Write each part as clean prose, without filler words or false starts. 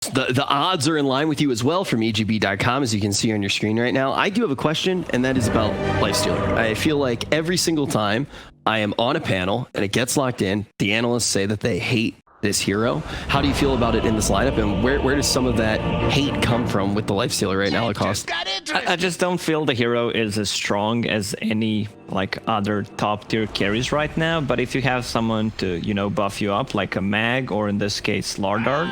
The odds are in line with you as well from EGB.com, as you can see on your screen right now. I do have a question, and that is about Lifestealer. I feel like every single time I am on a panel and it gets locked in, the analysts say that they hate this hero. How do you feel about it in this lineup, and where does some of that hate come from with the Lifestealer right now, Lacoste? I just don't feel the hero is as strong as any like other top tier carries right now, but if you have someone to, you know, buff you up like a mag, or in this case Lardard,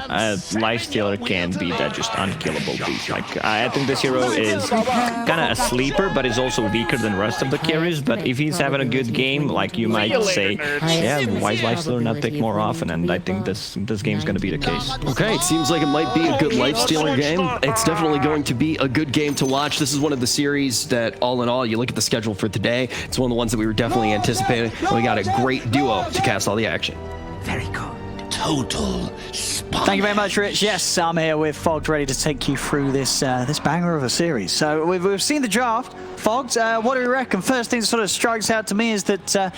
Lifestealer can be that just unkillable beast. Like I think this hero is kind of a sleeper, but is also weaker than the rest of the carries. But if he's having a good game, like you might say, yeah, why is Lifestealer not picked more often? And I think this game's going to be the case. Okay, it seems like it might be a good Lifestealer game. It's definitely going to be a good game to watch. This is one of the series that, all in all, you look at the schedule for today, it's one of the ones that we were definitely anticipating. And we got a great duo to cast all the action. Very good. Total spot. Thank you very much, Rich. Yes, I'm here with Fogged, ready to take you through this this banger of a series. So we've seen the draft. Fogged, what do we reckon? First thing that sort of strikes out to me is that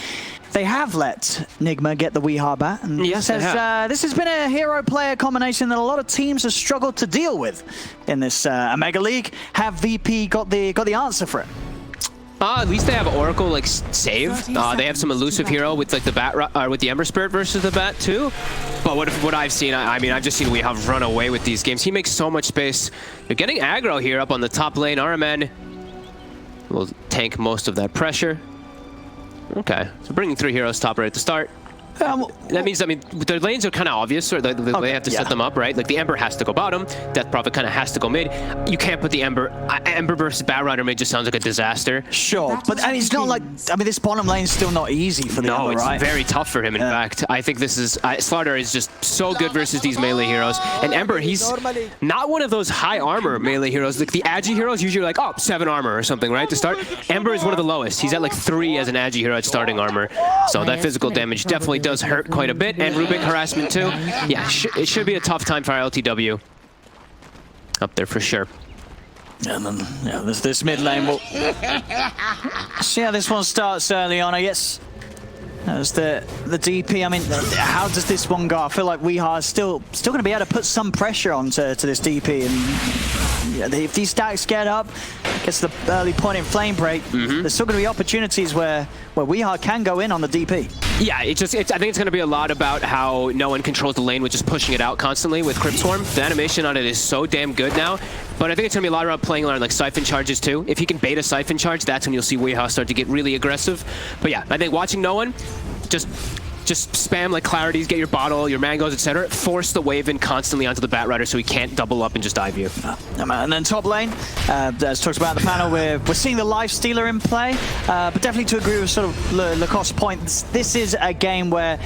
they have let Nigma get the Weehaw bat. And yes, this has been a hero-player combination that a lot of teams have struggled to deal with in this Omega League. Have VP got the answer for it? At least they have Oracle like saved. They have some elusive hero with like the bat with the Ember Spirit versus the bat too. But what I've seen, I mean, I've just seen Weehaw run away with these games. He makes so much space. They're getting aggro here up on the top lane. RMN will tank most of that pressure. Okay, so bringing 3 heroes top right at the start. That means, I mean, their lanes are kind of obvious, or they have to set them up, right? Like the Ember has to go bottom, Death Prophet kind of has to go mid. You can't put the Ember versus Batrider mid just sounds like a disaster. Sure, but I mean, it's not like, I mean, this bottom lane's still not easy for the Ember, right? No, it's very tough for him, in fact. I think this is, Slardar is just so good versus these melee heroes. And Ember, he's not one of those high armor melee heroes. Like the Agi heroes usually like, oh, 7 armor or something, right, to start. Ember is one of the lowest. He's at like 3 as an Agi hero at starting armor. So that physical damage definitely does hurt quite a bit. And Rubik harassment too. Yeah, it should be a tough time for iTLW. Up there for sure. And then, yeah, this mid lane will see how this one starts early on, I guess. As the DP, I mean, how does this one go? I feel like Weehaw is still going to be able to put some pressure onto this DP, and yeah, if these stacks get up, gets the early point in Flame Break, there's still going to be opportunities where Weehaw can go in on the DP. Yeah, I think it's going to be a lot about how no one controls the lane with just pushing it out constantly with Crypt Swarm. The animation on it is so damn good now, but I think it's going to be a lot about playing around like Siphon Charges too. If he can bait a Siphon Charge, that's when you'll see Weehaw start to get really aggressive. But yeah, I think watching no one, just spam like Clarities, get your bottle, your mangoes, etc. Force the wave in constantly onto the Batrider so he can't double up and just dive you. And then top lane, as talked about in the panel, we're seeing the Lifestealer in play, but definitely to agree with sort of Lacoste's point, this is a game where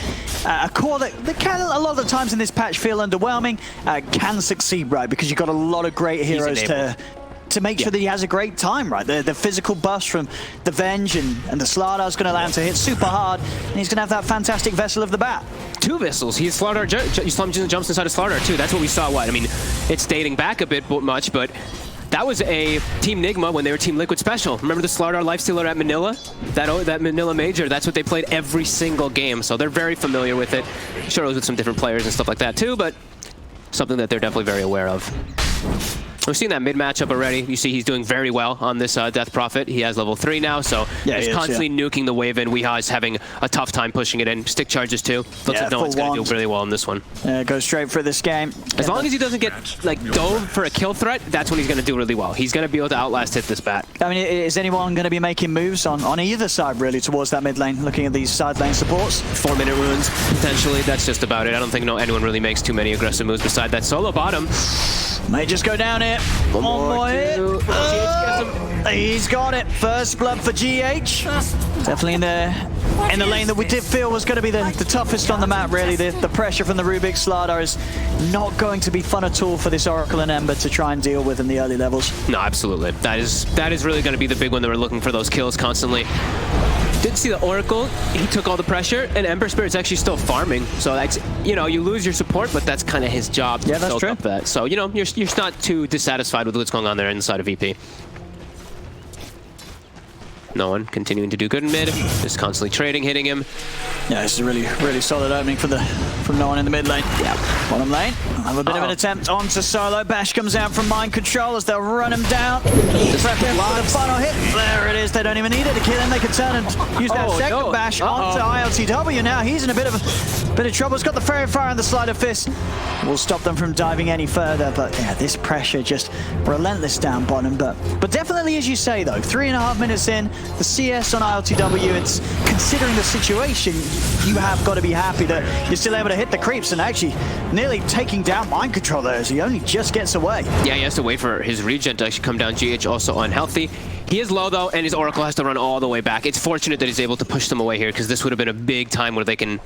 a core that can, a lot of the times in this patch, feel underwhelming, can succeed, right? Because you've got a lot of great heroes to make sure that he has a great time, right? The physical burst from the Venge and the Slardar is going to allow him to hit super hard, and he's going to have that fantastic Vessel of the Bat. 2 Vessels. He's Slardar jumps inside of Slardar too. That's what we saw. What I mean, it's dating back a bit much, but that was a Team Nigma when they were Team Liquid Special. Remember the Slardar Lifestealer at Manila? That Manila Major, that's what they played every single game, so they're very familiar with it. Sure, it was with some different players and stuff like that too, but something that they're definitely very aware of. We've seen that mid matchup already. You see he's doing very well on this Death Prophet. He has level 3 now, so he's constantly nuking the wave in. Weehaw is having a tough time pushing it in. Stick charges too. Looks like no one's going to do really well in this one. Go straight for this game. As long as he doesn't get like dove for a kill threat, that's when he's going to do really well. He's going to be able to outlast hit this bat. I mean, is anyone going to be making moves on either side really towards that mid lane, looking at these side lane supports? 4-minute runes, potentially. That's just about it. I don't think anyone really makes too many aggressive moves beside that solo bottom. May just go down here. One more hit. He's got it. First blood for GH. Definitely in the lane that we did feel was going to be the toughest on the map, really. The pressure from the Rubik Slardar is not going to be fun at all for this Oracle and Ember to try and deal with in the early levels. No, absolutely. That is really going to be the big one that we're looking for, those kills constantly. Did see the Oracle, he took all the pressure, and Ember Spirit's actually still farming. So that's, you know, you lose your support, but that's kind of his job to soak up that. So, you know, you're not too dissatisfied with what's going on there inside of VP. No one continuing to do good in mid, just constantly trading, hitting him. Yeah, this is a really solid opening from no one in the mid lane. Yeah, bottom lane. Have a bit of an attempt onto Solo. Bash comes out from Mind Control as they'll run him down. Prep him for the final hit. There it is. They don't even need it to kill him. They can turn and use that second bash onto iLTW. Now he's in a bit of trouble. He's got the Fairy Fire and the Sleight of Fist. Will stop them from diving any further. But yeah, this pressure just relentless down bottom. But definitely, as you say though, 3.5 minutes in, the CS on iLTW. It's considering the situation, you have got to be happy that you're still able to hit the creeps and actually nearly taking down Mind Control there as he only just gets away. Yeah, he has to wait for his regen to actually come down. GH also unhealthy. He is low though, and his Oracle has to run all the way back. It's fortunate that he's able to push them away here because this would have been a big time where they can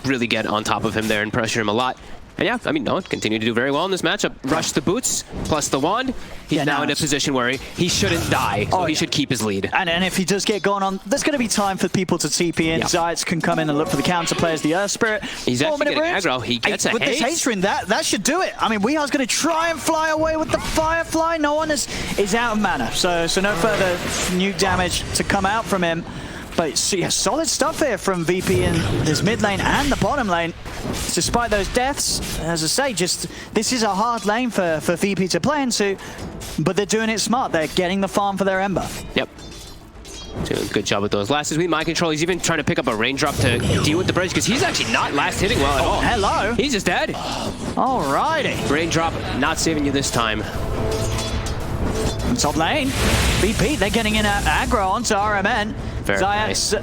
really get on top of him there and pressure him a lot. And yeah, I mean, Noah continued to do very well in this matchup. Rushed the boots, plus the wand. He's now in a position where he shouldn't die, so he should keep his lead. And if he does get going on, there's going to be time for people to TP in. Zayats can come in and look for the counter players, the Earth Spirit. He's actually getting aggro. He gets a with this haste rune, that should do it. I mean, Weehar's going to try and fly away with the Firefly. No one is out of mana, so no further nuke damage to come out from him. But yeah, solid stuff here from VP in this mid lane and the bottom lane. Despite those deaths, as I say, this is a hard lane for VP to play into, but they're doing it smart. They're getting the farm for their Ember. Yep. Doing a good job with those lasts. With Mind Control, he's even trying to pick up a raindrop to deal with the bridge because he's actually not last hitting well at all. Hello. He's just dead. Alrighty. Raindrop not saving you this time. Top lane, VP, they're getting in aggro onto RMN. Nice.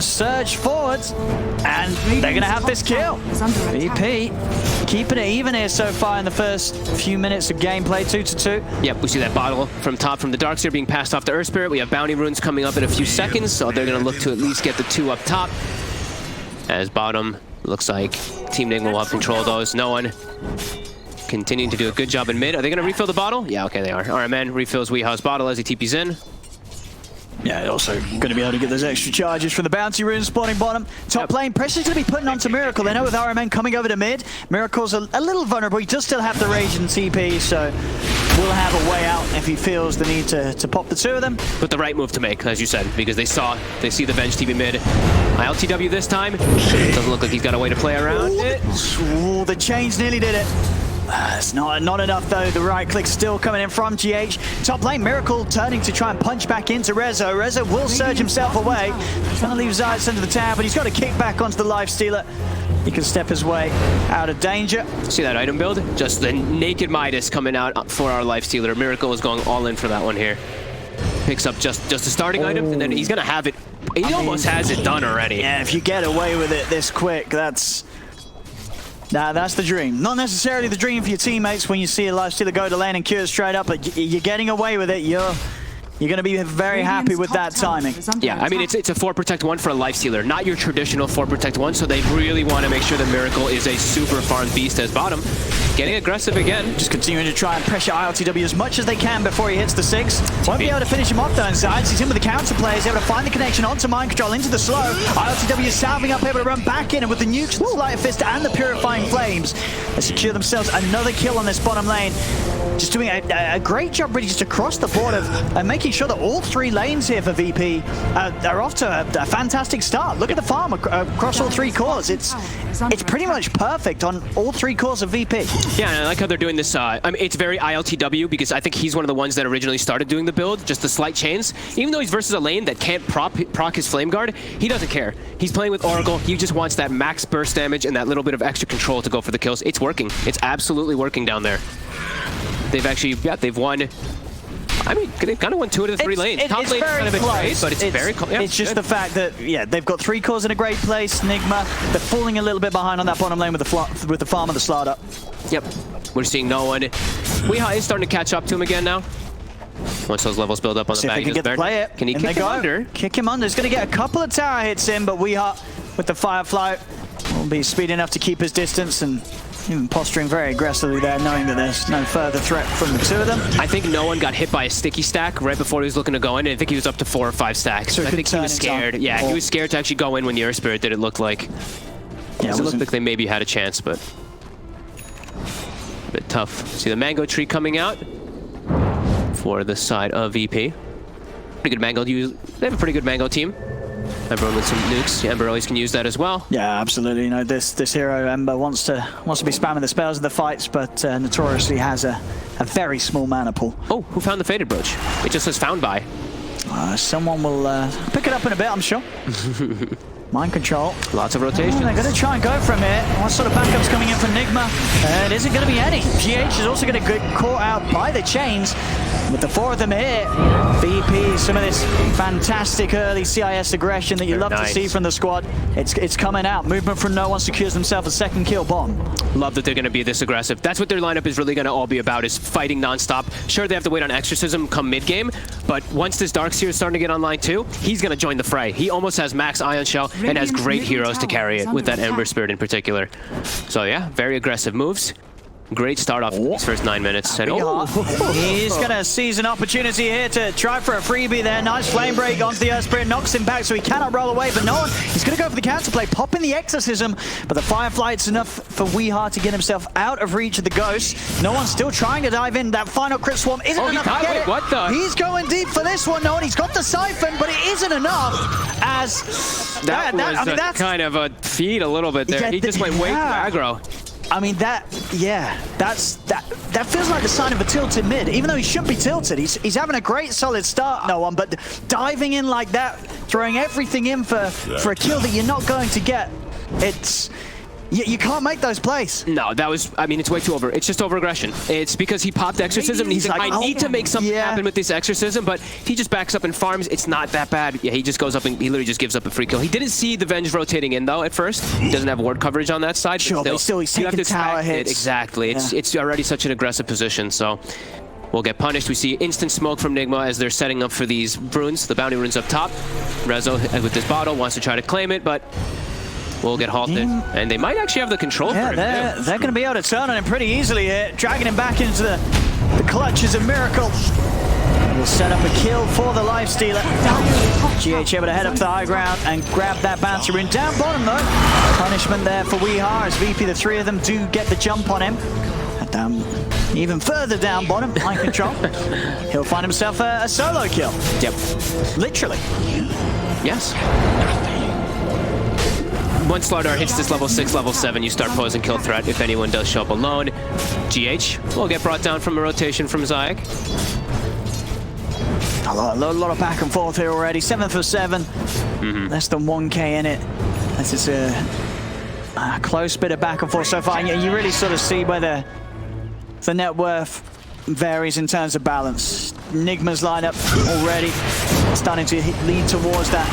Surge forwards, and they're going to have this kill. VP keeping it even here so far in the first few minutes of gameplay, 2-2. Yep, we see that bottle from top from the Darkseer being passed off to Earth Spirit. We have bounty runes coming up in a few seconds, so they're going to look to at least get the 2 up top. As bottom, looks like Team Nigma will have control of those. No one continuing to do a good job in mid. Are they going to refill the bottle? Yeah, okay, they are. RMN refills Weeha's bottle as he TPs in. Yeah, also going to be able to get those extra charges from the bounty rune spawning bottom. Top lane, pressure's going to be putting onto Miracle. They know with RMN coming over to mid, Miracle's a little vulnerable. He does still have the rage and TP, so will have a way out if he feels the need to pop the 2 of them. But the right move to make, as you said, because they see the bench TP mid. iLTW this time. Doesn't look like he's got a way to play around it. Ooh, the chains nearly did it. It's not enough though. The right click still coming in from GH. Top lane, Miracle turning to try and punch back into Rezo. Rezo will surge himself away. Trying to leave Zayats under the tower, but he's got to kick back onto the Lifestealer. He can step his way out of danger. See that item build? Just the naked Midas coming out for our Lifestealer. Miracle is going all in for that one here. Picks up just a starting item, and then he's going to have it. He almost has it done already. Yeah, if you get away with it this quick, that's the dream. Not necessarily the dream for your teammates when you see a Lifestealer go to lane and cure straight up, but you're getting away with it. You're going to be very happy with that timing. Yeah, I mean, it's a 4 Protect 1 for a Lifestealer, not your traditional 4 Protect 1, so they really want to make sure that Miracle is a super farmed beast as bottom. Getting aggressive again. Just continuing to try and pressure iLTW as much as they can before he hits the 6. Won't be able to finish him off though inside. He's in with the counter play. He's able to find the connection onto Mind Control into the slow. iLTW is salving up, able to run back in, and with the nukes, the Sleight of Fist, and the Purifying Flames, they secure themselves another kill on this bottom lane. Just doing a great job really just across the board of making sure that all 3 lanes here for VP are off to a fantastic start. Look at the farm across all 3 cores. It's pretty much perfect on all 3 cores of VP. Yeah, and I like how they're doing this. I mean, it's very iLTW because I think he's one of the ones that originally started doing the build, just the slight chains. Even though he's versus a lane that can't proc his Flame Guard, he doesn't care. He's playing with Oracle. He just wants that max burst damage and that little bit of extra control to go for the kills. It's working. It's absolutely working down there. They've actually, they've won. I mean, they've kind of won 2 out of the 3 lanes. Top lane's kind of a trade, but it's very close. Yeah, it's just the fact that, yeah, they've got 3 cores in a great place. Nigma, they're falling a little bit behind on that bottom lane with the farm and the Slaughter. Yep, we're seeing no one. Weeha is starting to catch up to him again now. Once those levels build up on the back, can he kick him under? Kick him under. He's going to get a couple of tower hits in, but Weeha with the Firefly will be speed enough to keep his distance and even posturing very aggressively there, knowing that there's no further threat from the 2 of them. I think no one got hit by a sticky stack right before he was looking to go in. I think he was up to 4 or 5 stacks. So I think he was scared. Yeah, he was scared to actually go in when the Earth Spirit did, it looked like. Yeah, it looked like they maybe had a chance, but a bit tough. See the mango tree coming out for the side of VP. Pretty good mango. They have a pretty good mango team. Everyone with some nukes. Ember always can use that as well. Yeah, absolutely. You know, this hero Ember wants to be spamming the spells in the fights, but notoriously has a very small mana pool. Oh, who found the Faded Brooch? It just says found by. Someone will pick it up in a bit, I'm sure. Mind control. Lots of rotations. They're going to try and go from here. What sort of backup's coming in from Nigma? It isn't going to be any. GH is also going to get caught out by the chains. With the four of them here, VP, some of this fantastic early CIS aggression that you love to see from the squad. It's coming out. Movement from No One secures themselves a second kill bomb. Love that they're going to be this aggressive. That's what their lineup is really going to all be about, is fighting nonstop. Sure, they have to wait on Exorcism come mid-game, but once this Darkseer is starting to get online too, he's going to join the fray. He almost has max Ion Shell and has great heroes to carry it, with that Ember Spirit in particular. So yeah, very aggressive moves. Great start off these first 9 minutes. And he's going to seize an opportunity here to try for a freebie there. Nice flame break onto the Earth Spirit, knocks him back so he cannot roll away, but no one, he's going to go for the counterplay, popping the Exorcism, but the Firefly, it's enough for Weehar to get himself out of reach of the Ghost. No one's still trying to dive in. That final crit swarm isn't enough to get it. What the? He's going deep for this one, no one. He's got the Siphon, but it isn't enough, as... that's kind of a feat a little bit there. Yeah, he just went way too aggro. I mean, that feels like the sign of a tilted mid, even though he should be tilted. He's having a great solid start, No One, but diving in like that, throwing everything in for a kill that you're not going to get, you can't make those plays. No, that was, I mean, it's way too over. It's just over-aggression. It's because he popped Exorcism, and he's like, I need to make something happen with this Exorcism, but if he just backs up and farms, it's not that bad. Yeah, he just goes up and he literally just gives up a free kill. He didn't see the Venge rotating in, though, at first. He doesn't have ward coverage on that side. Sure, but still he's taking tower hits. Exactly. It's already such an aggressive position, so we'll get punished. We see instant smoke from Nigma as they're setting up for these runes, the bounty runes up top. Rezo, with this bottle, wants to try to claim it, but will get halted, and they might actually have the control for him. They're going to be able to turn on him pretty easily here, dragging him back into the clutches of Miracle. We'll set up a kill for the Lifestealer. GH able to head up to the high ground and grab that bouncer in. Down bottom though, punishment there for Weehar as VP, the three of them do get the jump on him. Down, even further down bottom, mind control. He'll find himself a solo kill. Yep. Literally. Yes. Once Slardar hits this level 6, level 7, you start posing kill threat if anyone does show up alone. GH will get brought down from a rotation from Zayak. A lot of back and forth here already. 7 for 7. Less than 1k in it. This is a close bit of back and forth so far. You really sort of see where the net worth varies in terms of balance. Nigma's lineup already starting to lead towards that.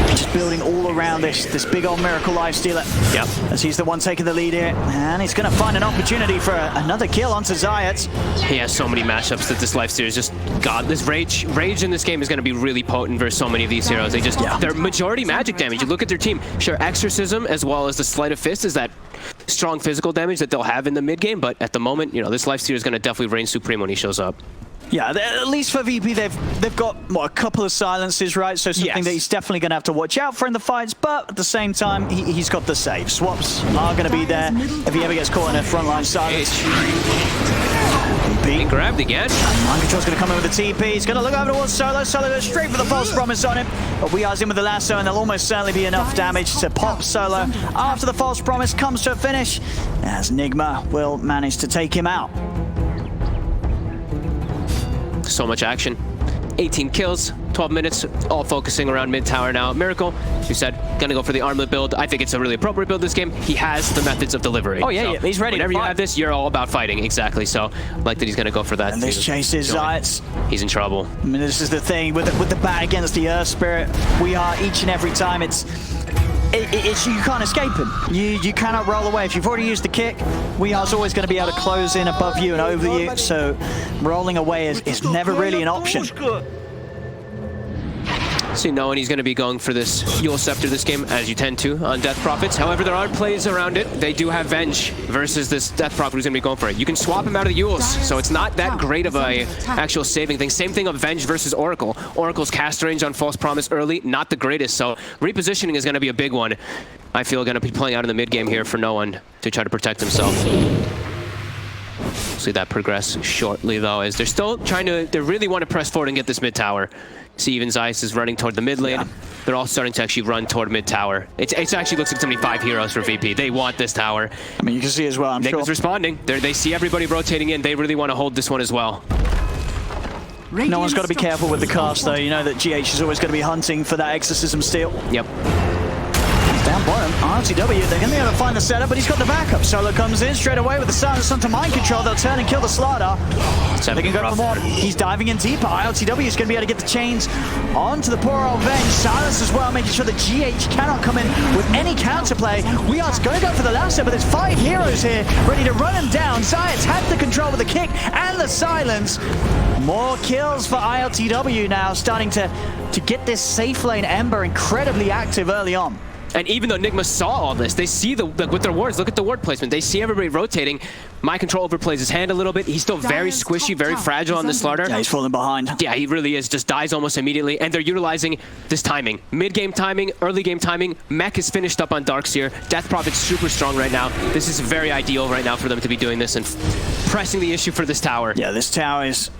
Just building all around this big old Miracle Lifestealer. Yep. As he's the one taking the lead here. And he's going to find an opportunity for another kill onto Zayat. He has so many matchups that this Lifestealer is just God. This rage in this game is going to be really potent versus so many of these heroes. They just, they're majority magic damage. You look at their team. Sure, Exorcism as well as the Sleight of Fist is that strong physical damage that they'll have in the mid game. But at the moment, you know, this Lifestealer is going to definitely reign supreme when he shows up. Yeah, at least for VP, they've got a couple of silences, right? So something that he's definitely going to have to watch out for in the fights. But at the same time, he's got the save. Swaps are going to be there if he ever gets caught in a frontline silence. Being grabbed again. Mind Control's going to come in with the TP. He's going to look over towards Solo. Solo goes straight for the false promise on him. But Weehar's in with the lasso, and there'll almost certainly be enough damage to pop Solo after the false promise comes to a finish, as Nigma will manage to take him out. So much action. 18 kills, 12 minutes, all focusing around mid tower now. Miracle, you said, gonna go for the armlet build. I think it's a really appropriate build this game. He has the methods of delivery. Oh yeah, he's ready. Whenever you have this, you're all about fighting. Exactly. So I like that he's gonna go for that. And this chases Zayat. He's in trouble. I mean, this is the thing with the bat against the Earth Spirit. We are each and every time you can't escape him. You cannot roll away. If you've already used the kick, Weehar's always going to be able to close in above you and over you, so rolling away is never really an option. So knowing he's going to be going for this Yule Scepter this game, as you tend to on Death Prophets. However, there are plays around it. They do have Venge versus this Death Prophet who's going to be going for it. You can swap him out of the Yules, so it's not that great of a actual saving thing. Same thing of Venge versus Oracle. Oracle's cast range on False Promise early, not the greatest, so repositioning is going to be a big one. I feel going to be playing out in the mid game here for No One to try to protect himself. See that progress shortly though, as they're still trying to, they really want to press forward and get this mid tower. See, even Zeiss is running toward the mid lane. they're all starting to actually run toward mid tower. It actually looks like 75 heroes for VP. They want this tower. I mean, you can see as well, I'm sure. Nigma's responding. They see everybody rotating in. They really want to hold this one as well. No one's got to be careful with the cast, though. You know that GH is always going to be hunting for that Exorcism steal. Yep. He's down bottom. iTLW, they're going to be able to find the setup, but he's got the backup. Solo comes in straight away with the silence onto mind control. They'll turn and kill the Slardar. So they can go for more. He's diving in deeper. iTLW is going to be able to get the chains onto the poor old Venge. Silence as well, making sure that GH cannot come in with any counterplay. We are going to go for the last set, but there's 5 heroes here ready to run him down. Zayat's had the control with the kick and the silence. More kills for iTLW now, starting to get this safe lane Ember incredibly active early on. And even though Nigma saw all this, they see with their wards, look at the ward placement. They see everybody rotating. My control overplays his hand a little bit. He's still very squishy, very fragile on the Slardar. Yeah, he's falling behind. Yeah, he really is. Just dies almost immediately. And they're utilizing this timing. Mid-game timing, early game timing. Mech is finished up on Darkseer. Death Prophet's super strong right now. This is very ideal right now for them to be doing this and pressing the issue for this tower. Yeah, this tower is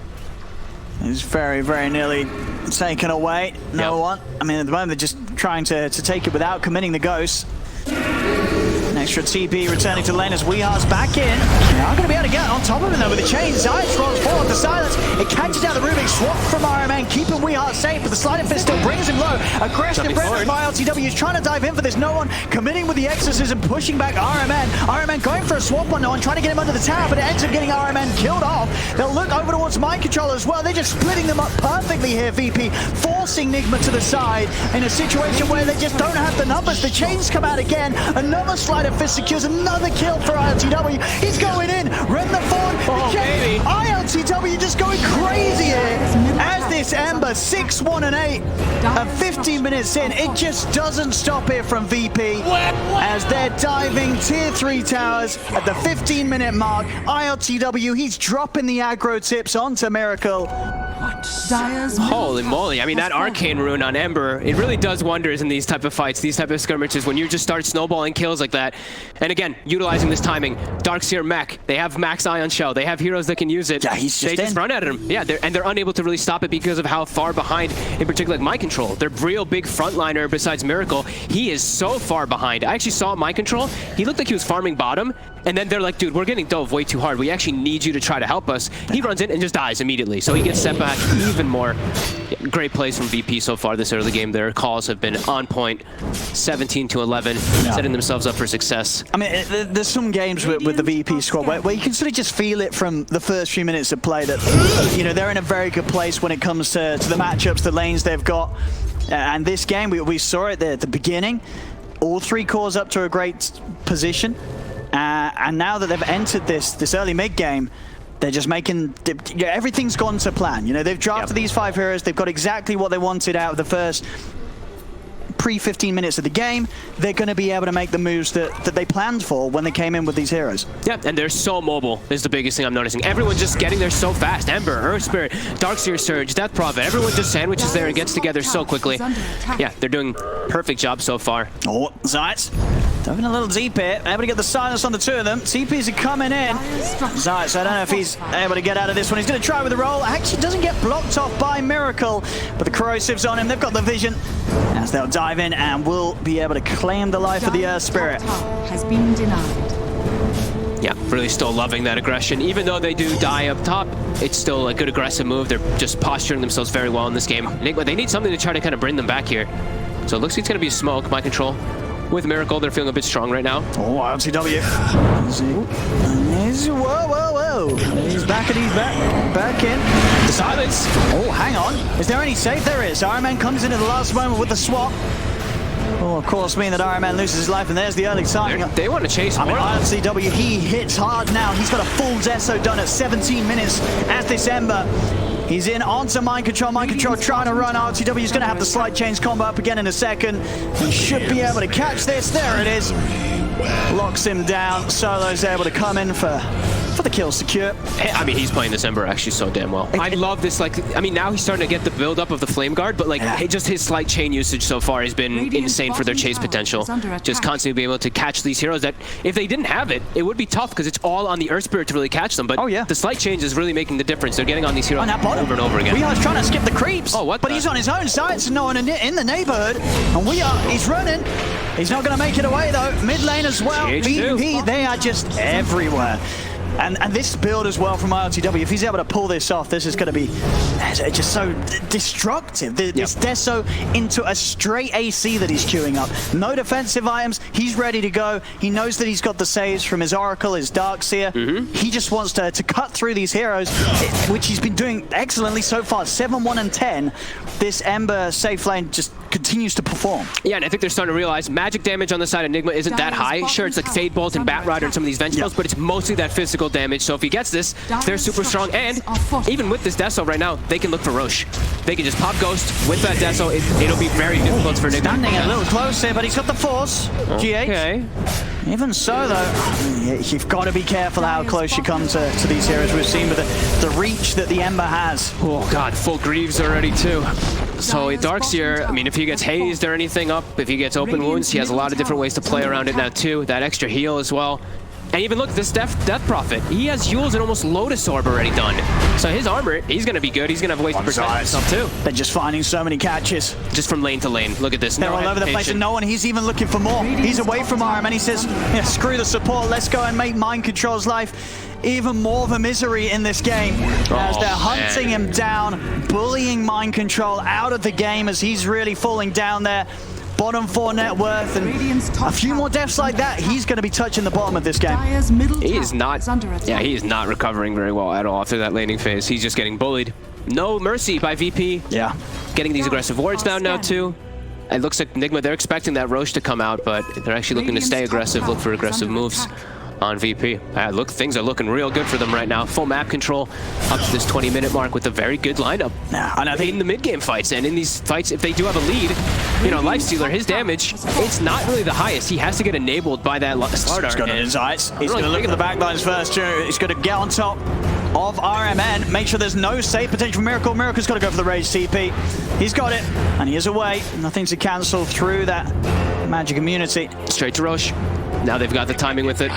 very, very nearly taken away. No one. I mean, at the moment, they're just trying to take it without committing the ghost. An extra TP returning to lane as Weehar's back in. They are going to be able to get on top of him though with the chain. Zayat rolls forward. The silence. It catches out the Rubik. Swap from RMN, keeping Weehar safe, but the sliding fist still brings him low. Aggressive presence by iTLW. He's trying to dive in for this. No one committing with the exorcism, pushing back RMN. RMN going for a swap on no one, trying to get him under the tower, but it ends up getting RMN killed off. They'll look over towards mind control as well. They're just splitting them up perfectly here, VP, forcing Nigma to the side in a situation where they just don't have the numbers. The chains come out again. Another slider fist secures another kill for iTLW. He's going in. Rend the forward. Oh, baby. iTLW just going crazy here. As this Ember 6-1 and 8 at 15 minutes in, it just doesn't stop here from VP as they're diving tier 3 towers at the 15-minute mark. iTLW, he's dropping the aggro tips onto Miracle. Holy moly, I mean, that arcane rune on Ember, it really does wonders in these type of fights, these type of skirmishes, when you just start snowballing kills like that. And again, utilizing this timing. Darkseer mech, they have max ion shell, they have heroes that can use it. Yeah, they just run at him. Yeah, they're unable to really stop it because of how far behind, in particular, like My Control. Their real big frontliner besides Miracle, he is so far behind. I actually saw My Control, he looked like he was farming bottom, and then they're like, dude, we're getting dove way too hard. We actually need you to try to help us. He runs in and just dies immediately. So he gets set back even more. Yeah, great plays from VP so far this early game. Their calls have been on point. 17-11, setting themselves up for success. I mean, there's some games with the VP squad where you can sort of just feel it from the first few minutes of play that, you know, they're in a very good place when it comes to the matchups, the lanes they've got. And this game, we saw it there at the beginning. All 3 cores up to a great position. And now that they've entered this early mid game, they're just making everything's gone to plan. You know, they've drafted these 5 heroes. They've got exactly what they wanted out of the first pre-15 minutes of the game. They're going to be able to make the moves that they planned for when they came in with these heroes. Yeah, and they're so mobile is the biggest thing I'm noticing. Everyone's just getting there so fast. Ember, Earth Spirit, Darkseer Surge, Death Prophet. Everyone just sandwiches there and gets together so quickly. Yeah, they're doing perfect job so far. Oh, Zayat diving a little deep here. Able to get the silence on the 2 of them. TPs are coming in. Zayat, I don't know if he's able to get out of this one. He's going to try with the roll. Actually doesn't get blocked off by Miracle, but the corrosive's on him. They've got the vision as they'll dive in and will be able to claim the life of the Earth Spirit. Has been denied. Yeah, really still loving that aggression. Even though they do die up top, it's still a good aggressive move. They're just posturing themselves very well in this game. Nigma, they need something to try to kind of bring them back here. So it looks like it's going to be a smoke, My Control. With Miracle, they're feeling a bit strong right now. Oh, iTLW. Whoa. He's back and he's back in. The silence. Oh, hang on. Is there any save? There is. RMN comes in at the last moment with the swap. Oh, of course, mean that RMN loses his life, and there's the early timing. They want to chase more. iTLW, he hits hard now. He's got a full deso done at 17 minutes as this Ember. He's in onto Mind Control. Mind Control trying to run. iTLW is going to have the slide chains combo up again in a second. He should be able to catch this. There it is. Locks him down. Solo's able to come in for for the kill secure. I mean, he's playing this Ember actually so damn well. I love this, like, I mean, now he's starting to get the build-up of the Flame Guard, but, like, just his slight chain usage so far has been insane for their chase potential. Just constantly being able to catch these heroes that, if they didn't have it, it would be tough because it's all on the Earth Spirit to really catch them. But the slight change is really making the difference. They're getting on these heroes over and over again. Weehar's trying to skip the creeps, what but he's on his own side, so no one in the neighborhood. And he's running. He's not going to make it away, though. Mid lane as well. VP, they are just everywhere. And this build as well from iTLW, if he's able to pull this off, this is going to be just so destructive. This Deso into a straight AC that he's queuing up. No defensive items. He's ready to go. He knows that he's got the saves from his Oracle, his Darkseer. He just wants to cut through these heroes, which he's been doing excellently so far. 7-1 and 10. This Ember safe lane just continues to perform. Yeah, and I think they're starting to realize magic damage on the side of Nigma isn't that high. Sure, it's like Fade Bolt and Bat Rider and some of these Venge spells, but it's mostly that physical damage. So if he gets this, they're super strong. And even with this Deso right now, they can look for Roche. They can just pop Ghost with that Deso. It'll be very difficult for Nigma. Standing a little close here, but he's got the Force. GH. Even so, though, you've got to be careful how close you come to these heroes. We've seen with the reach that the Ember has. Oh, God, full Greaves already, too. So Darkseer, I mean, if he gets hazed or anything up, if he gets open wounds, he has a lot of different ways to play around it now, too. That extra heal as well. And even look, this Death Prophet, he has Yules and almost Lotus Orb already done. So his armor, he's going to be good. He's going to have ways to protect himself, too. They're just finding so many catches. Just from lane to lane. Look at this. They're all over the place, and no one, he's even looking for more. He's away from Arm, and he says, yeah, screw the support. Let's go and make Mind Control's life even more of a misery in this game. As they're hunting him down, bullying Mind Control out of the game as he's really falling down there. Bottom 4 net worth, and a few more deaths like that, he's going to be touching the bottom of this game. He is not, he is not recovering very well at all after that laning phase. He's just getting bullied. No mercy by VP. Yeah. Getting these aggressive wards down now too. It looks like Nigma, they're expecting that Roche to come out, but they're actually looking to stay aggressive, look for aggressive moves on VP. Look, things are looking real good for them right now. Full map control up to this 20-minute mark with a very good lineup. And I think in the mid-game fights, and in these fights, if they do have a lead, you know, Lifestealer, his damage, it's not really the highest. He has to get enabled by that Slardar. He's got his eyes. He's going to look at the backlines first, too. He's going to get on top of RMN, make sure there's no save potential for Miracle. Miracle's got to go for the Rage TP. He's got it, and he is away. Nothing to cancel through that magic immunity. Straight to Roche. Now they've got the timing with it.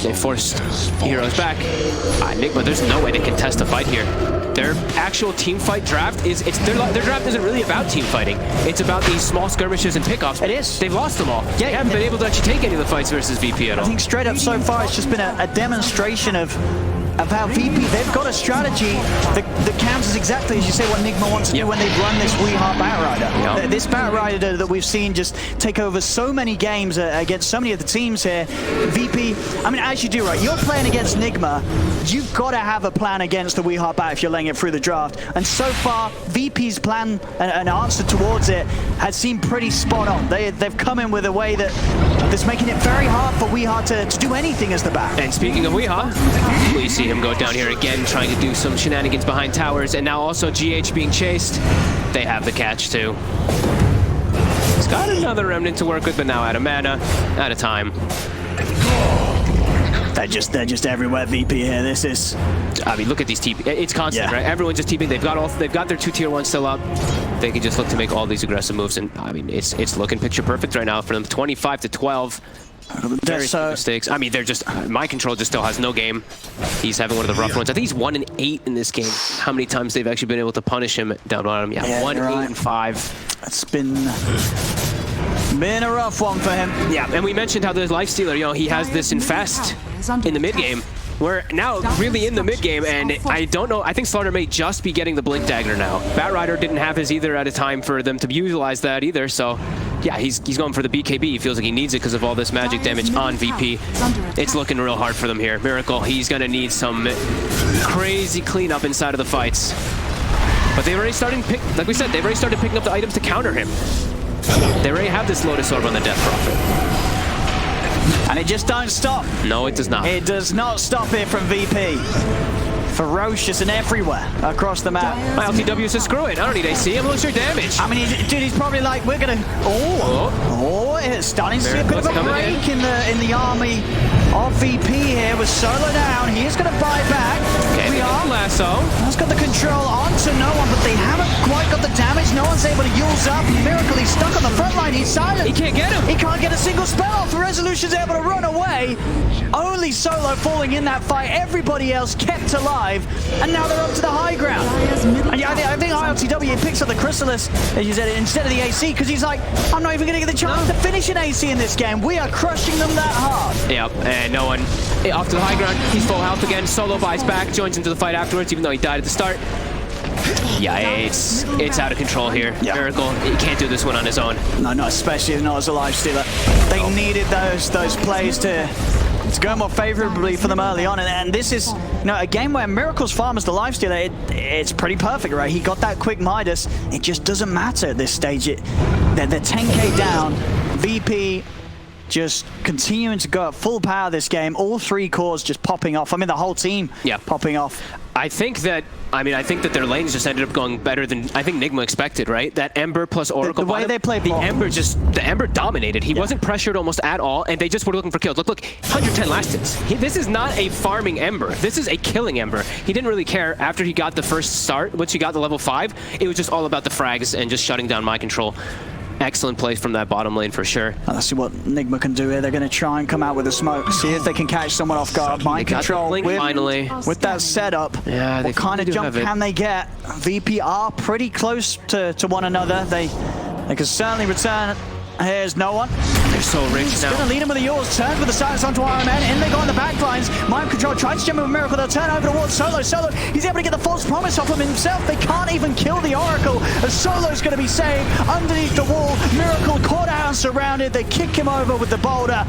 They forced heroes back. Nigma, there's no way they can test a fight here. Their actual team fight draft is, their draft isn't really about team fighting. It's about these small skirmishes and pickoffs. It is. They've lost them all. Yeah, they haven't been able to actually take any of the fights versus VP at all. I think straight up so far it's just been a demonstration of how VP, they've got a strategy that counters exactly, as you say, what Nigma wants to do when they run this Weeheart Bat Rider. This Bat Rider that we've seen just take over so many games against so many of the teams here. VP, I mean, as you do, right, you're playing against Nigma, you've got to have a plan against the Weeheart Bat if you're laying it through the draft. And so far, VP's plan and answer towards it has seemed pretty spot on. They've come in with a way that's making it very hard for Weeheart to do anything as the Bat. And speaking of Weeheart, we see him go down here again, trying to do some shenanigans behind towers, and now also GH being chased. They have the catch too. He's got another remnant to work with, but now out of mana, out of time. They're just everywhere, VP here. This is, I mean, look at these TP. It's constant, right? Everyone's just TPing. They've got their 2 tier 1s still up. They can just look to make all these aggressive moves, and I mean, it's looking picture perfect right now for them. 25-12. Very mistakes. I mean, they're just, Mind Control just still has no game. He's having one of the rough ones. I think he's 1-8 in this game. How many times they've actually been able to punish him down bottom? Yeah, 1-8-5. It's been a rough one for him. Yeah, and we mentioned how the Lifestealer, you know, he has this Infest in the mid game. We're now really in the mid game, and I don't know. I think Slardar may just be getting the Blink Dagger now. Bat Rider didn't have his either at a time for them to utilize that either. So, yeah, he's going for the BKB. He feels like he needs it because of all this magic damage on VP. It's looking real hard for them here. Miracle, he's going to need some crazy cleanup inside of the fights. But they've already started, like we said, they've already started picking up the items to counter him. They already have this Lotus Orb on the Death Prophet. And it just don't stop. No, it does not. It does not stop here from VP. ferocious and everywhere across the map. My LTW says screw it. I don't need AC. I'm lowering damage. I mean, dude, he's probably like, we're gonna. It's starting to see a bit of a break in the army of VP here with Solo down. He is gonna buy back. Okay, we are lasso. Has got the control onto no one, but they haven't quite got the damage. No one's able to use up. Miracle, he's stuck on the front line. He's silent. He can't get him. He can't get a single spell off. Resolution's able to run away. Only Solo falling in that fight. Everybody else kept alive, and now they're up to the high ground. And yeah, I think iTLW picks up the Chrysalis, as you said, instead of the AC, because he's like, I'm not even going to get the chance to finish an AC in this game. We are crushing them that hard. Yep, and no one off to the high ground. He's full health again. Solo buys back, joins into the fight afterwards, even though he died at the start. Yeah, it's out of control here. Yeah. Miracle, he can't do this one on his own. No, not especially not as a Lifestealer. They needed those plays to go more favorably for them early on, and this is a game where Miracle's farm as the Lifestealer, it's pretty perfect, right? He got that quick Midas. It just doesn't matter at this stage. They're 10k down. VP just continuing to go at full power this game. All 3 cores just popping off. I mean, the whole team popping off. I think that their lanes just ended up going better than I think Nigma expected, right? That Ember plus Oracle. The way they played the Ember dominated. He wasn't pressured almost at all, and they just were looking for kills. Look, 110 last hits. This is not a farming Ember. This is a killing Ember. He didn't really care after he got the first start. Once he got the level 5, it was just all about the frags and just shutting down mind control. Excellent play from that bottom lane for sure. Let's see what Nigma can do here. They're going to try and come out with a smoke, see if they can catch someone off guard. Mind control with that setup. Yeah, what kind of jump can they get? VP are pretty close to one another. They can certainly return. Here's no one. They're so rich He's now. Gonna lead him with the yours. Turns with the silence onto Iron Man. In they go on the back lines. Mind control tries to jump with Miracle. They'll turn over towards Solo. Solo, he's able to get the false promise off him himself. They can't even kill the Oracle. As Solo's gonna be saved underneath the wall. Miracle caught out and surrounded. They kick him over with the boulder.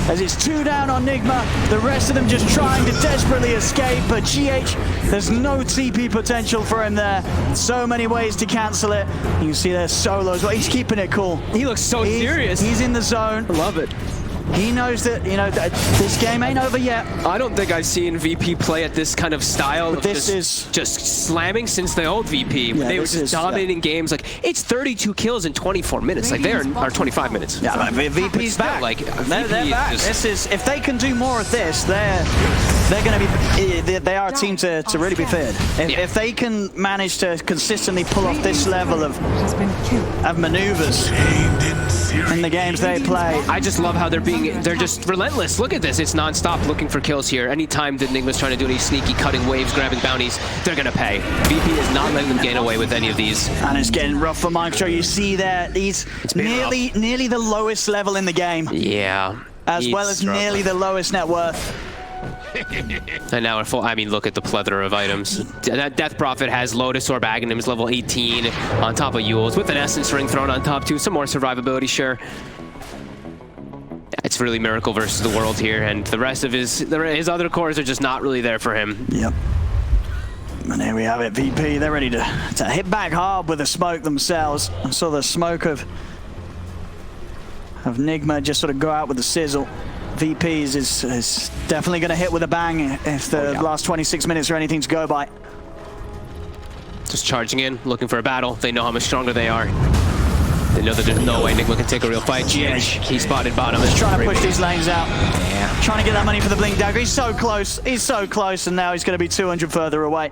As it's 2 down on Nigma, the rest of them just trying to desperately escape, but GH, there's no TP potential for him there. So many ways to cancel it. You can see there's Solo as well. He's keeping it cool. He looks so serious. He's in the zone. I love it. He knows that, that this game ain't over yet. I don't think I've seen VP play at this kind of style. This is just slamming since the old VP. When they were just dominating games. Like, it's 32 kills in 24 minutes. Like, they are 25 minutes. Yeah, but VP's back. They're back. This is, if they can do more of this, they're going to be, they are a team to really be feared. If they can manage to consistently pull off this level of maneuvers in the games they play. I just love how they're just relentless. Look at this. It's non-stop looking for kills here. Anytime that Nigma's trying to do any sneaky cutting waves, grabbing bounties, they're going to pay. VP is not letting them gain away with any of these. And it's getting rough for Mind Control. You see there, he's nearly the lowest level in the game. Yeah. As well as nearly the lowest net worth. And now we're full. I mean, look at the plethora of items. That Death Prophet has Lotus Orb Aghanims level 18 on top of Yules with an Essence Ring thrown on top too. Some more survivability, sure. It's really Miracle versus the world here, and the rest of his other cores are just not really there for him. Yep. And here we have it. VP, they're ready to hit back hard with the smoke themselves. I saw the smoke of Nigma just sort of go out with the sizzle. VP is definitely going to hit with a bang if the last 26 minutes are anything to go by. Just charging in, looking for a battle. They know how much stronger they are. They know that there's no way Nigma can take a real fight. GH, he spotted bottom. Just trying to push these lanes out. Yeah. Trying to get that money for the Blink Dagger. He's so close. He's so close, and now he's going to be 200 further away.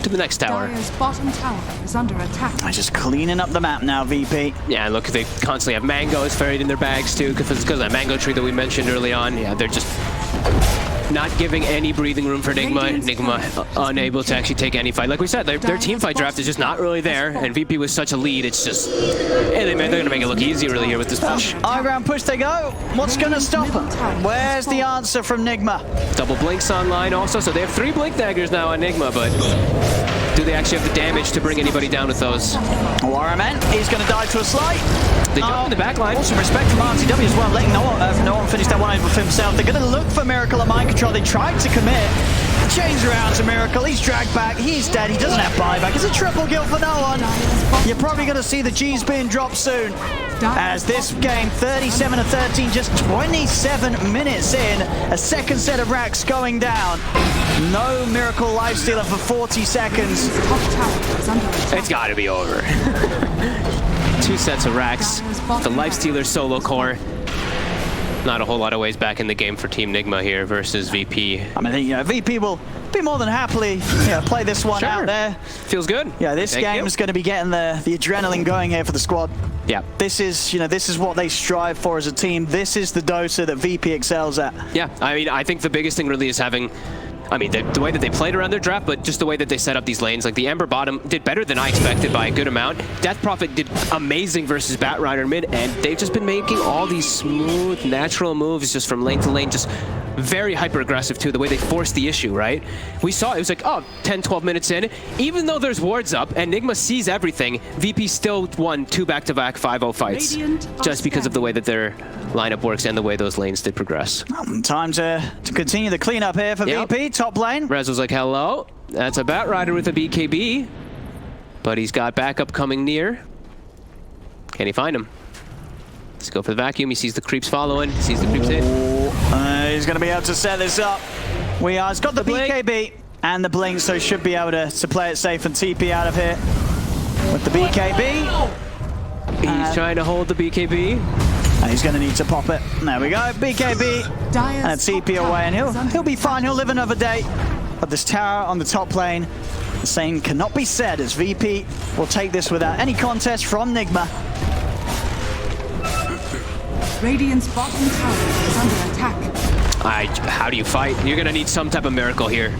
To the next tower. Dire's bottom tower is under attack. They're just cleaning up the map now, VP. Yeah, look, they constantly have mangoes buried in their bags too, because it's because of that mango tree that we mentioned early on. Yeah, they're just not giving any breathing room for Nigma. Nigma unable to actually take any fight. Like we said, their team fight draft is just not really there, and VP with such a lead, it's just... they're going to make it look easy really here with this push. High ground push they go. What's going to stop them? Where's the answer from Nigma? Double Blinks online also, so they have 3 Blink Daggers now on Nigma, but do they actually have the damage to bring anybody down with those? Warman, he's going to die to a slide. They jump in the back line. Also respect from RTW as well, letting no one finish that one over for himself. They're going to look for Miracle and Mind Control. They tried to commit. chains around to Miracle. He's dragged back. He's dead. He doesn't have buyback. It's a triple kill for no one. You're probably going to see the G's being dropped soon. As this game, 37-13, just 27 minutes in. A second set of racks going down. No Miracle Lifestealer for 40 seconds. It's got to be over. 2 sets of racks. The Lifestealer solo core. Not a whole lot of ways back in the game for Team Nigma here versus VP. I mean, you know, VP will be more than happily play this one out there. Feels good. Yeah, this game is going to be getting the adrenaline going here for the squad. Yeah. This is what they strive for as a team. This is the Dota that VP excels at. Yeah, I mean, I think the biggest thing really is having, I mean, the way that they played around their draft, but just the way that they set up these lanes. Like the Ember bottom did better than I expected by a good amount. Death Prophet did amazing versus Batrider mid, and they've just been making all these smooth, natural moves just from lane to lane, just very hyper-aggressive too, the way they forced the issue, right? We saw it was like, oh, 10, 12 minutes in, even though there's wards up and Nigma sees everything, VP still won 2 back-to-back 5-0 fights just because of the way that their lineup works and the way those lanes did progress. Time to continue the cleanup here for VP, top lane. Rez was like, hello, that's a Batrider with a BKB, but he's got backup coming near. Can he find him? Let's go for the vacuum. He sees the creeps following, sees the creeps in. He's going to be able to set this up. He's got the BKB and the blink, so he should be able to play it safe and TP out of here with the BKB. He's trying to hold the BKB. And he's going to need to pop it. There we go, BKB and a TP away, and he'll be fine. He'll live another day. But this tower on the top lane, the same cannot be said, as VP will take this without any contest from Nigma. Radiant's bottom tower is under attack. How do you fight? You're going to need some type of miracle here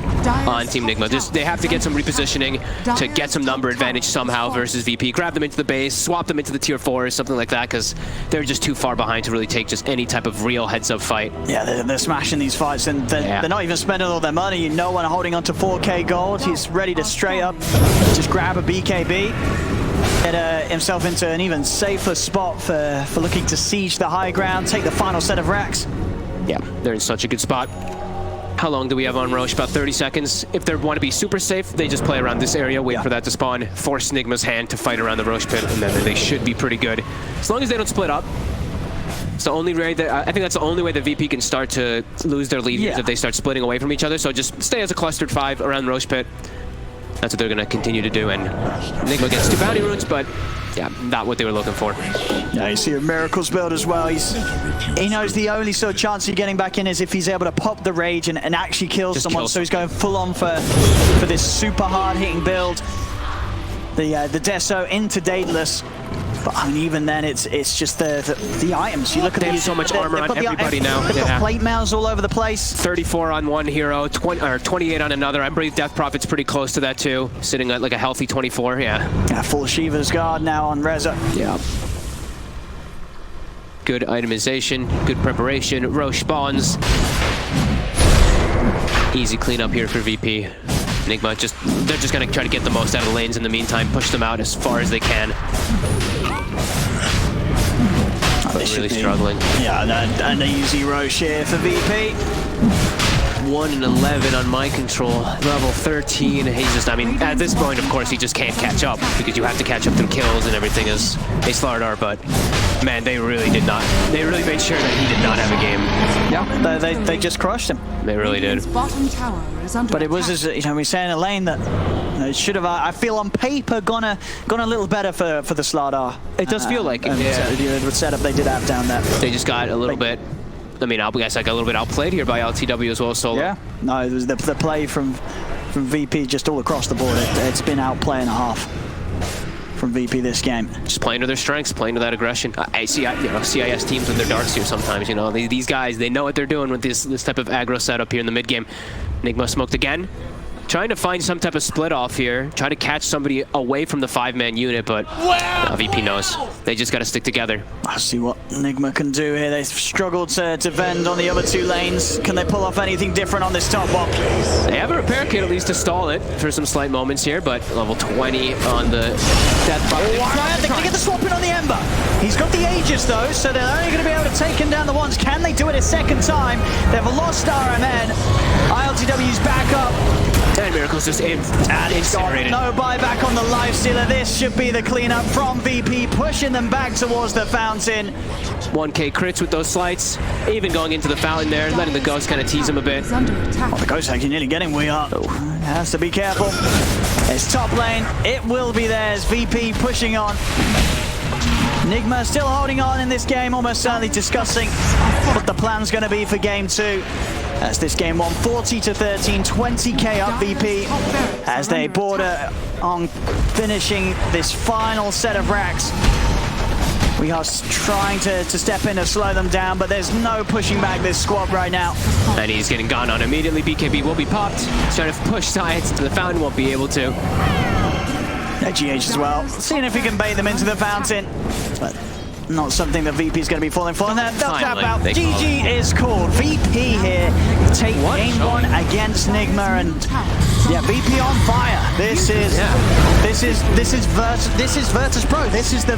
on Team Nigma. They have to get some repositioning to get some number advantage somehow versus VP. Grab them into the base, swap them into the tier 4 or something like that, because they're just too far behind to really take just any type of real heads-up fight. Yeah, they're smashing these fights, and they're not even spending all their money. No one holding on to 4K gold. He's ready to straight up just grab a BKB. Get himself into an even safer spot for looking to siege the high ground, take the final set of racks. Yeah, they're in such a good spot. How long do we have on Roche? About 30 seconds. If they want to be super safe, they just play around this area, wait for that to spawn, force Nigma's hand to fight around the Roche pit, and then they should be pretty good. As long as they don't split up. It's the only way that, I think that's the only way that VP can start to lose their lead is if they start splitting away from each other. So just stay as a clustered 5 around Roche pit. That's what they're going to continue to do, and Nigma gets 2 bounty runes, but yeah, not what they were looking for. Yeah, you see a Miracles build as well. He knows the only sort of chance of getting back in is if he's able to pop the rage and actually kill someone. So he's going full on for this super hard hitting build. The Deso into Dateless. But I mean, even then, it's just the items. You look at they have so much armor on everybody now. They've got plate mails all over the place. 34 on one hero, 28 on another. I believe Death Prophet's pretty close to that too, sitting at like a healthy 24. Yeah, full Shiva's guard now on Reza. Yeah. Good itemization, good preparation. Roche spawns. Easy cleanup here for VP. Nigma they're just gonna try to get the most out of the lanes in the meantime, push them out as far as they can. They're really struggling. Yeah, an easy Roche here for VP. 1 and 11 on mind control, level 13. He's just, I mean, at this point, of course, he just can't catch up because you have to catch up through kills and everything as a Slardar, but man, they really made sure that he did not have a game. Yeah, they just crushed him. They really did. Bottom tower is under But it was, as you know, we say in a lane that it should have, I feel on paper, gone a little better for the Slardar. It does feel like it. The setup they did have down there. They just got a little bit, I mean, I guess like a little bit outplayed here by iTLW as well, Solo. Yeah, no, it was the play from VP just all across the board. It's been outplay and a half from VP this game. Just playing to their strengths, playing to that aggression. I see, CIS teams with their darks here sometimes, you know. These guys, they know what they're doing with this type of aggro setup here in the mid game. Nigma smoked again. trying to find some type of split off here, try to catch somebody away from the 5-man unit, but VP knows. They just got to stick together. I'll see what Nigma can do here. They've struggled to defend on the other 2 lanes. Can they pull off anything different on this top bot? They have a repair kit at least to stall it for some slight moments here, but level 20 on the death bot. They're going to get the swap in on the Ember. He's got the Aegis though, so they're only going to be able to take him down the once. Can they do it a second time? They've lost RMN. iTLW's back up. And Miracle's just incinerated. No buyback on the Lifestealer. This should be the cleanup from VP, pushing them back towards the fountain. 1k crits with those slights, even going into the fountain there, letting the ghost kind of tease him a bit. Is under attack. Oh, the ghost actually nearly getting we are. Has to be careful. It's top lane. It will be theirs. VP pushing on. Nigma still holding on in this game, almost certainly discussing what the plan's going to be for game 2. As this game 1, 40-13, 20k up VP as they border on finishing this final set of racks. We are trying to step in to slow them down, but there's no pushing back this squad right now. And he's getting gone on immediately. BKB will be popped. He's trying to push science into the fountain, won't be able to. GH as well, seeing if he can bait them into the fountain. But not something that VP is going to be falling for. And they'll tap out. GG is called. VP here take game 1 against Nigma, and yeah, VP on fire. This is Virtus Pro. This is the